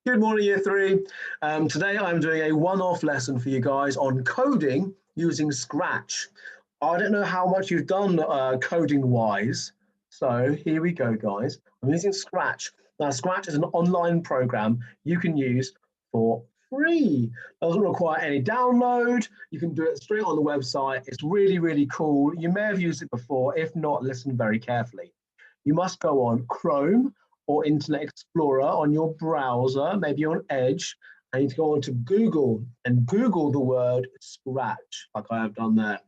Good morning, Year 3. Today I'm doing a one-off lesson for you guys on coding using Scratch. I don't know how much you've done coding-wise, so here we go, guys. I'm using Scratch. Now, Scratch is an online program you can use for free. It doesn't require any download. You can do it straight on the website. It's really, really cool. You may have used it before. If not, listen very carefully. You must go on Chrome or Internet Explorer on your browser, maybe on Edge, and you need to go on to Google and Google the word Scratch, like I have done there.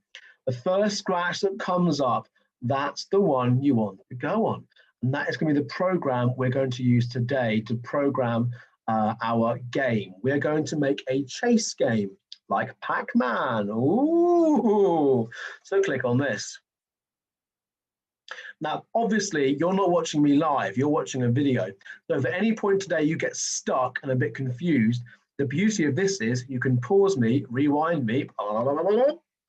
The first Scratch that comes up, that's the one you want to go on. And that is going to be the program we're going to use today to program our game. We're going to make a chase game like Pac-Man. Ooh! So click on this. Now, obviously, you're not watching me live, you're watching a video. So if at any point today you get stuck and a bit confused, the beauty of this is you can pause me, rewind me,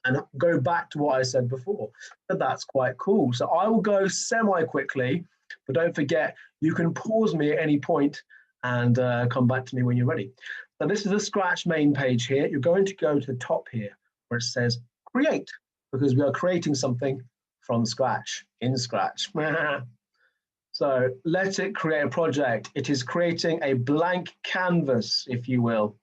and go back to what I said before. So that's quite cool. So I will go semi-quickly, but don't forget, you can pause me at any point and come back to me when you're ready. So this is the Scratch main page here. You're going to go to the top here where it says create, because we are creating something from scratch, in Scratch. So let it create a project. It is creating a blank canvas, if you will.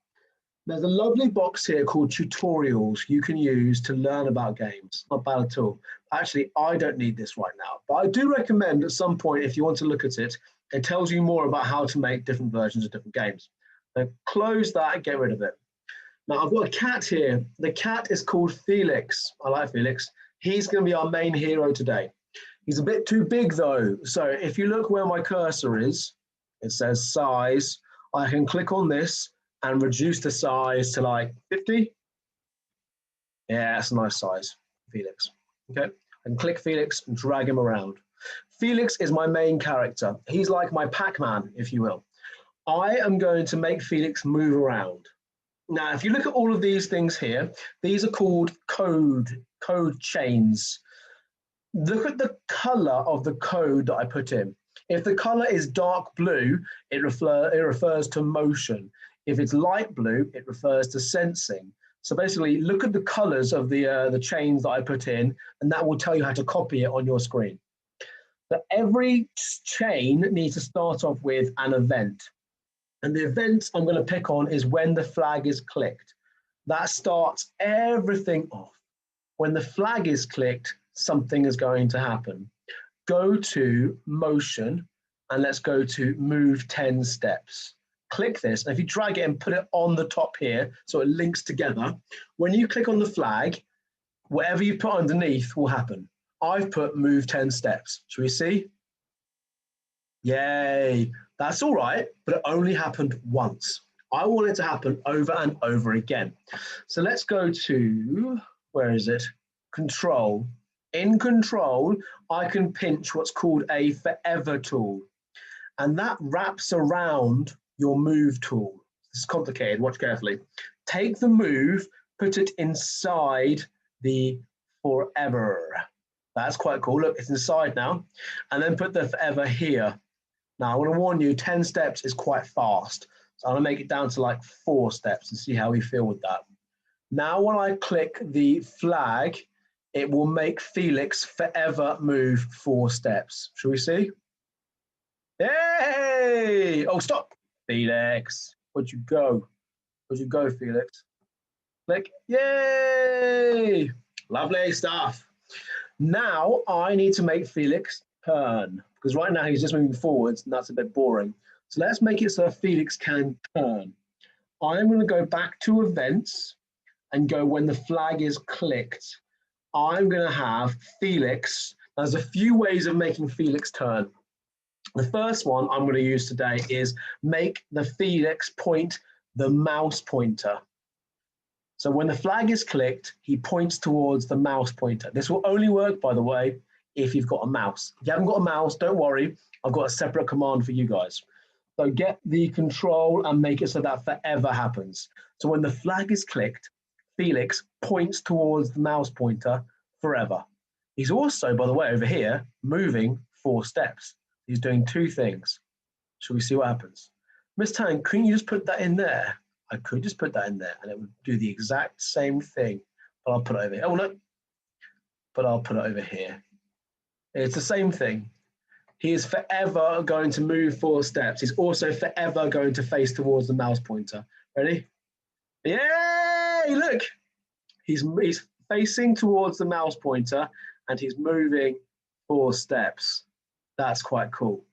There's a lovely box here called tutorials you can use to learn about games. Not bad at all. Actually, I don't need this right now, but I do recommend at some point, if you want to look at it, it tells you more about how to make different versions of different games. So close that and get rid of it. Now I've got a cat here. The cat is called Felix. I like Felix. He's going to be our main hero today. He's a bit too big though. So if you look where my cursor is, it says size. I can click on this and reduce the size to like 50. Yeah, that's a nice size, Felix. Okay, I can click Felix and drag him around. Felix is my main character. He's like my Pac-Man, if you will. I am going to make Felix move around. Now, if you look at all of these things here, these are called code chains. Look at the color of the code that I put in. If the color is dark blue, it refers to motion. If it's light blue, it refers to sensing. So basically, look at the colors of the chains that I put in, and that will tell you how to copy it on your screen. So every chain needs to start off with an event. And the event I'm going to pick on is when the flag is clicked. That starts everything off. When the flag is clicked, something is going to happen. Go to motion and let's go to move 10 steps. Click this, and if you drag it and put it on the top here, so it links together, when you click on the flag, whatever you put underneath will happen. I've put move 10 steps. Should we see? Yay. That's all right, but it only happened once. I want it to happen over and over again. So let's go to, where is it? Control. In Control, I can pinch what's called a forever tool. And that wraps around your move tool. It's complicated, watch carefully. Take the move, put it inside the forever. That's quite cool. Look, it's inside now. And then put the forever here. Now, I want to warn you, 10 steps is quite fast. So I'm going to make it down to like 4 steps and see how we feel with that. Now, when I click the flag, it will make Felix forever move 4 steps. Shall we see? Hey! Oh, stop. Felix, where'd you go? Where'd you go, Felix? Click. Yay! Lovely stuff. Now, I need to make Felix turn, because right now he's just moving forwards and that's a bit boring. So let's make it so Felix can turn. I'm going to go back to events and go when the flag is clicked. I'm going to have Felix. There's a few ways of making Felix turn. The first one I'm going to use today is make the Felix point the mouse pointer. So when the flag is clicked, he points towards the mouse pointer. This will only work, by the way, if you've got a mouse. If you haven't got a mouse, don't worry. I've got a separate command for you guys. So get the control and make it so that forever happens. So when the flag is clicked, Felix points towards the mouse pointer forever. He's also, by the way, over here, moving 4 steps. He's doing 2 things. Shall we see what happens? Miss Tang, couldn't you just put that in there? I could just put that in there and it would do the exact same thing, but I'll put it over here. Oh, look, but I'll put it over here. It's the same thing. He is forever going to move 4 steps. He's also forever going to face towards the mouse pointer. Ready? Yay! Look, he's facing towards the mouse pointer and he's moving 4 steps. That's quite cool.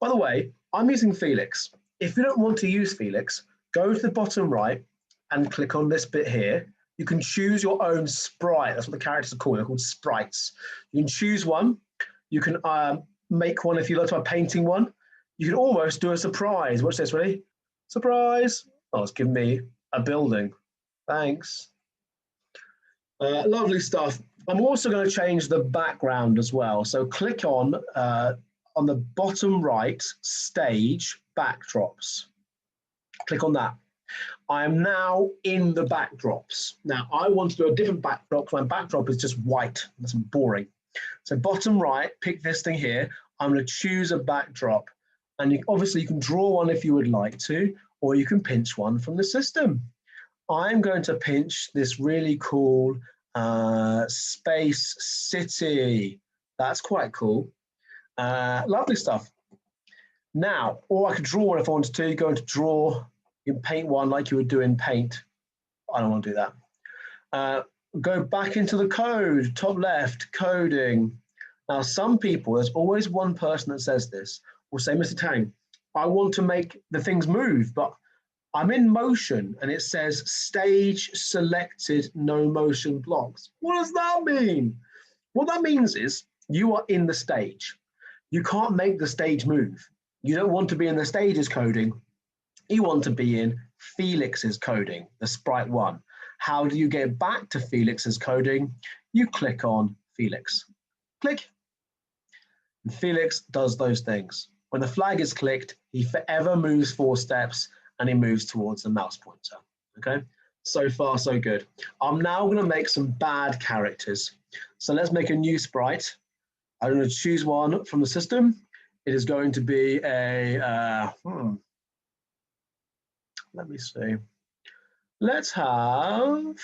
By the way, I'm using Felix. If you don't want to use Felix, go to the bottom right and click on this bit here. You can choose your own sprite. That's what the characters are called. They're called sprites. You can choose one. You can make one if you like to painting one. You can almost do a surprise. Watch this, ready? Surprise. Oh, it's giving me a building. Thanks. Lovely stuff. I'm also going to change the background as well. So click on the bottom right, stage backdrops. Click on that. I am now in the backdrops. Now I want to do a different backdrop. My backdrop is just white. That's boring. So bottom right, pick this thing here. I'm going to choose a backdrop. And obviously you can draw one if you would like to, or you can pinch one from the system. I'm going to pinch this really cool space city. That's quite cool. Lovely stuff. Now, or I could draw one if I wanted to. Go into draw. You can paint one like you would do in paint. I don't want to do that. Go back into the code, top left, coding. Now, some people, there's always one person that says this, will say, Mr. Tang, I want to make the things move, but I'm in motion and it says stage selected, no motion blocks. What does that mean? What that means is you are in the stage. You can't make the stage move. You don't want to be in the stage's coding. You want to be in Felix's coding, the sprite one. How do you get back to Felix's coding? You click on Felix. Click. And Felix does those things. When the flag is clicked, he forever moves 4 steps and he moves towards the mouse pointer. Okay, so far so good. I'm now going to make some bad characters. So let's make a new sprite. I'm going to choose one from the system. It is going to be a, let me see. Let's have,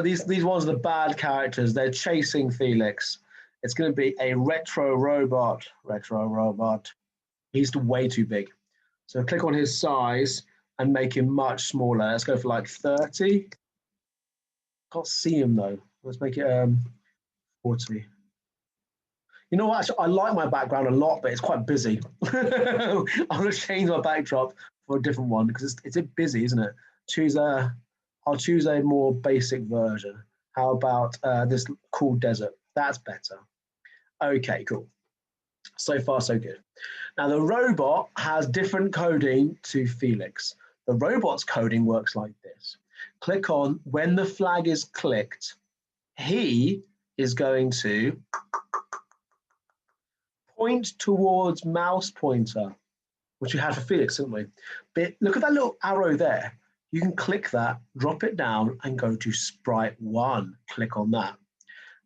these ones are the bad characters. They're chasing Felix. It's going to be a retro robot. Retro robot. He's way too big. So click on his size and make him much smaller. Let's go for like 30. Can't see him though. Let's make it 40. You know what? Actually, I like my background a lot, but it's quite busy. I'm going to change my backdrop for a different one because it's a bit busy, isn't it? I'll choose a more basic version. How about this cool desert? That's better. Okay, cool. So far, so good. Now, the robot has different coding to Felix. The robot's coding works like this. Click on when the flag is clicked, he is going to point towards mouse pointer, which we had for Felix, didn't we? But look at that little arrow there. You can click that, drop it down, and go to sprite 1. Click on that.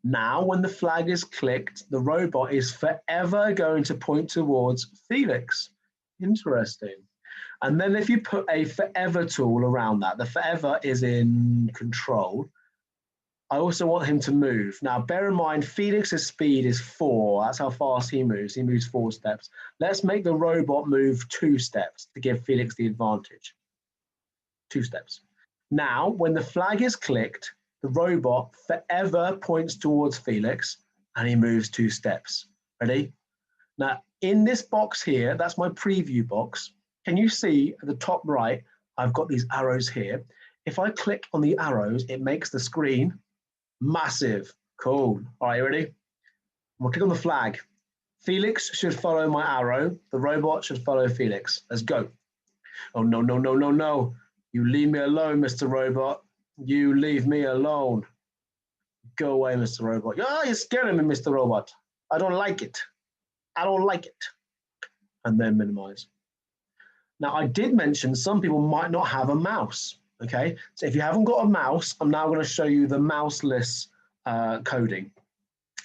Now, when the flag is clicked, the robot is forever going to point towards Felix. Interesting. And then if you put a forever tool around that, the forever is in control. I also want him to move. Now, bear in mind, Felix's speed is 4. That's how fast he moves. He moves 4 steps. Let's make the robot move 2 steps to give Felix the advantage. 2 steps. Now, when the flag is clicked, the robot forever points towards Felix and he moves 2 steps. Ready? Now, in this box here, that's my preview box. Can you see at the top right, I've got these arrows here. If I click on the arrows, it makes the screen massive. Cool. All right, you ready? We'll click on the flag. Felix should follow my arrow. The robot should follow Felix. Let's go. Oh, no, no, no, no, no. You leave me alone, Mr. Robot. You leave me alone. Go away, Mr. Robot. Oh, you're scaring me, Mr. Robot. I don't like it. I don't like it. And then minimize. Now, I did mention some people might not have a mouse. Okay, so if you haven't got a mouse, I'm now going to show you the mouseless coding.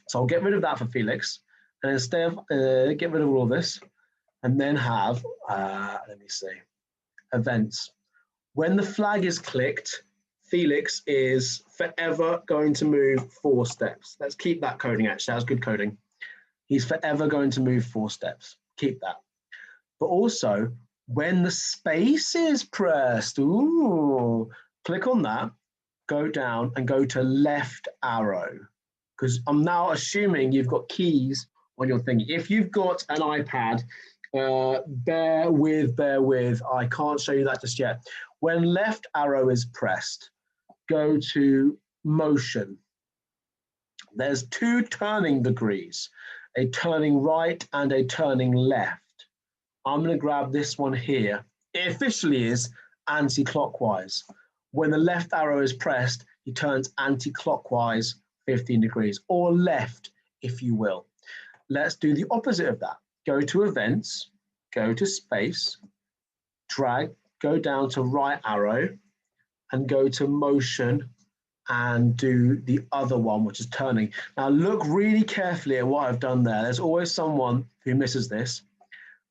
So I'll get rid of that for Felix. And instead of get rid of all this, and then have, let me see, events. When the flag is clicked, Felix is forever going to move 4 steps. Let's keep that coding, actually. That was good coding. He's forever going to move 4 steps. Keep that. But also, when the space is pressed, ooh, click on that, go down and go to left arrow. Because I'm now assuming you've got keys on your thing. If you've got an iPad, bear with, I can't show you that just yet. When left arrow is pressed, go to motion. There's 2 turning degrees, a turning right and a turning left. I'm going to grab this one here. It officially is anti-clockwise. When the left arrow is pressed, he turns anti-clockwise 15 degrees, or left, if you will. Let's do the opposite of that. Go to events, go to space, drag, go down to right arrow, and go to motion, and do the other one, which is turning. Now look really carefully at what I've done there. There's always someone who misses this.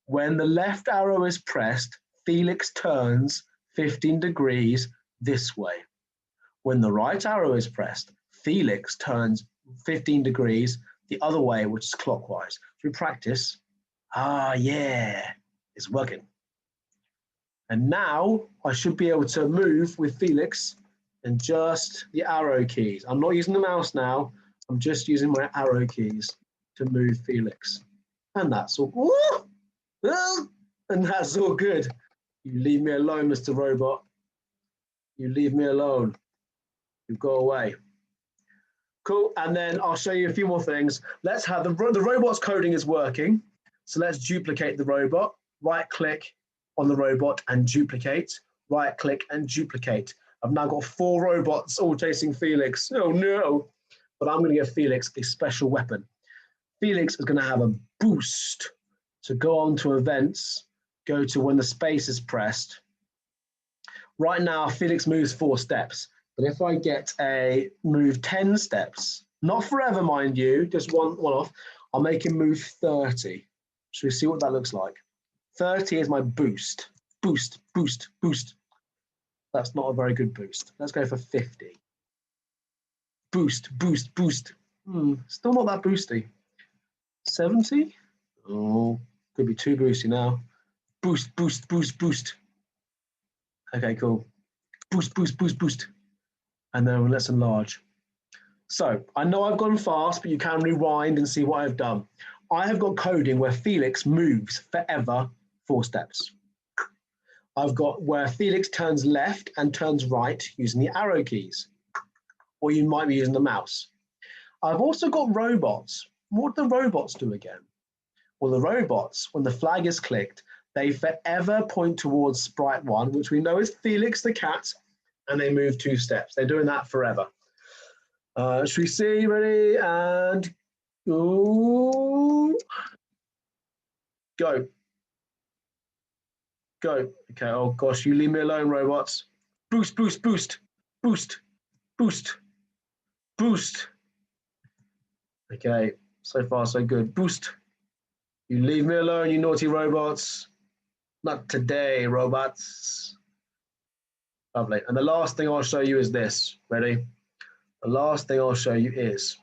When the left arrow is pressed, Felix turns 15 degrees this way. When the right arrow is pressed, Felix turns 15 degrees the other way, which is clockwise. Through practice, yeah, it's working. And now I should be able to move with Felix and just the arrow keys. I'm not using the mouse now. I'm just using my arrow keys to move Felix. And that's all. And that's all good. You leave me alone, Mr. Robot. You leave me alone. You go away. Cool. And then I'll show you a few more things. Let's have the robot's coding is working. So let's duplicate the robot. Right click on the robot and duplicate. Right click and duplicate. I've now got 4 robots all chasing Felix. Oh no. But I'm going to give Felix a special weapon. Felix is going to have a boost. So go on to events, go to when the space is pressed. Right now, Felix moves 4 steps. But if I get a move 10 steps, not forever, mind you, just one off, I'll make him move 30. Should we see what that looks like? 30 is my boost. Boost, boost, boost. That's not a very good boost. Let's go for 50. Boost, boost, boost. Still not that boosty. 70? Oh, could be too boosty now. Boost, boost, boost, boost. Okay, cool. Boost, boost, boost, boost. And then let's enlarge. So I know I've gone fast, but you can rewind and see what I've done. I have got coding where Felix moves forever 4 steps. I've got where Felix turns left and turns right using the arrow keys, or you might be using the mouse. I've also got robots. What do the robots do again? Well, the robots, when the flag is clicked, they forever point towards sprite 1, which we know is Felix the cat, and they move 2 steps. They're doing that forever. Should we see? Ready? And ooh. Go. Go. Okay, oh gosh, you leave me alone, robots. Boost, boost, boost, boost, boost, boost. Okay, so far so good. Boost. You leave me alone, you naughty robots. Not today, robots. Lovely. And the last thing I'll show you is this. Ready? The last thing I'll show you is,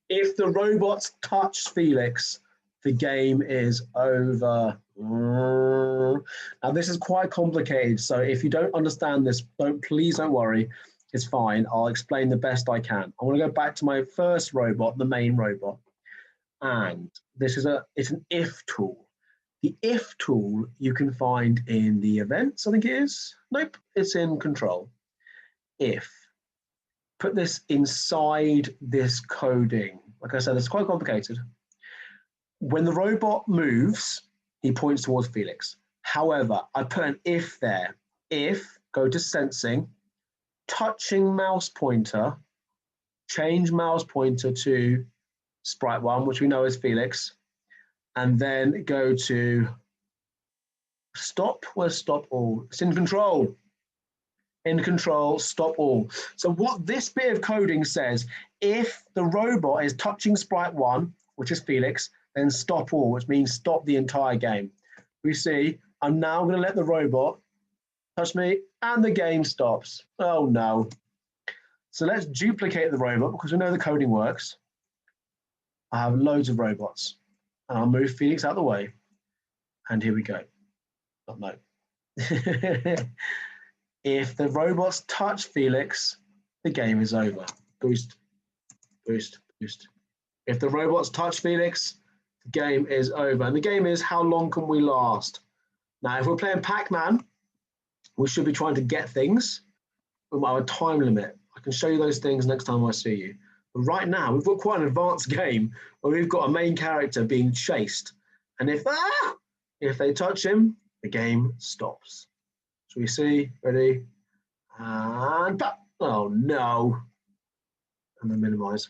if the robots touch Felix, the game is over. Now this is quite complicated, so if you don't understand this, please don't worry. It's fine. I'll explain the best I can. I'm going to go back to my first robot, the main robot, and this is it's an if tool. The if tool you can find in the events, I think it is. Nope, it's in control. If. Put this inside this coding. Like I said, it's quite complicated. When the robot moves, he points towards Felix. However, I put an if there. If, go to sensing, touching mouse pointer, change mouse pointer to sprite 1, which we know is Felix, and then go to stop. Where's stop all? It's in control. In control, stop all. So what this bit of coding says, if the robot is touching sprite 1, which is Felix, then stop all, which means stop the entire game. We see, I'm now going to let the robot touch me, and the game stops. Oh no. So let's duplicate the robot because we know the coding works. I have loads of robots. And I'll move Felix out of the way. And here we go. Oh, no. If the robots touch Felix, the game is over. Boost, boost, boost. If the robots touch Felix, the game is over. And the game is how long can we last? Now, if we're playing Pac-Man, we should be trying to get things with our time limit. I can show you those things next time I see you. But right now, we've got quite an advanced game where we've got a main character being chased. And if they touch him, the game stops. So we see, ready, and oh no. And then minimize.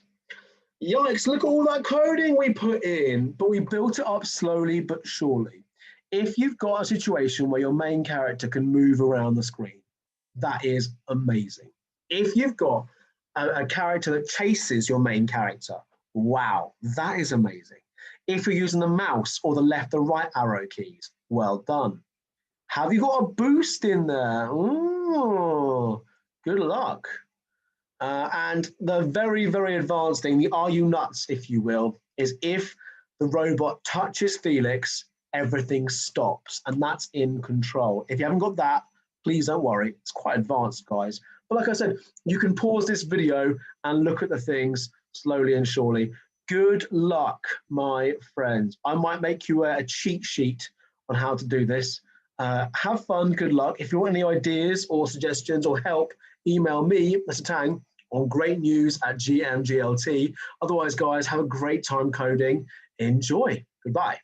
Yikes, look at all that coding we put in, but we built it up slowly but surely. If you've got a situation where your main character can move around the screen, that is amazing. If you've got a character that chases your main character, wow, that is amazing. If you're using the mouse or the left or right arrow keys, well done. Have you got a boost in there? Ooh, good luck. And the very, very advanced thing, the are you nuts, if you will, is if the robot touches Felix, everything stops, and that's in control. If you haven't got that, please don't worry. It's quite advanced, guys. But like I said, you can pause this video and look at the things slowly and surely. Good luck, my friends. I might make you a cheat sheet on how to do this. Have fun, good luck. If you want any ideas or suggestions or help, email me, Mr. Tang, on greatnews@gmglt. Otherwise, guys, have a great time coding. Enjoy. Goodbye.